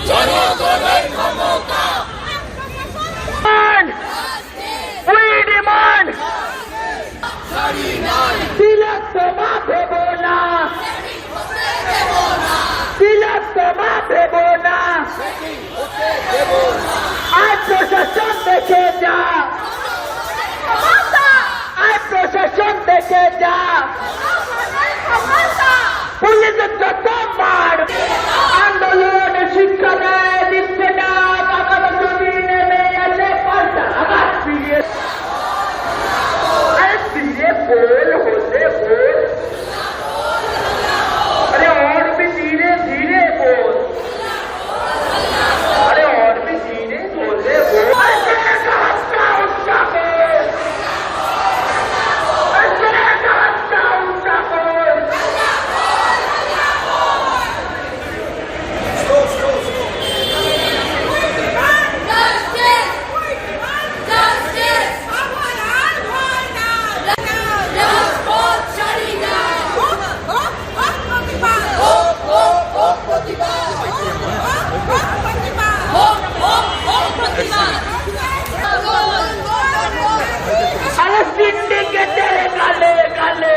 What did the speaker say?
জনগণের ক্ষমতা We demand তিলক তোমা দেব না, তিলক তোমা দেব না, আজ প্রশাসন দেখে যা, আজ প্রশাসন দেখে যা, পুলিশের যত মার আন্দোলন শিক্ষা দেয় দিচ্ছে না, আগামী যদি নেমে আসে পাল্টা আবার ফিরে धीरे बोल होते बोल, अरे और भी धीरे धीरे बोल, अरे और भी धीरे बोले बोल, उसका बोल, अरे सिंडिकेट गाले गाले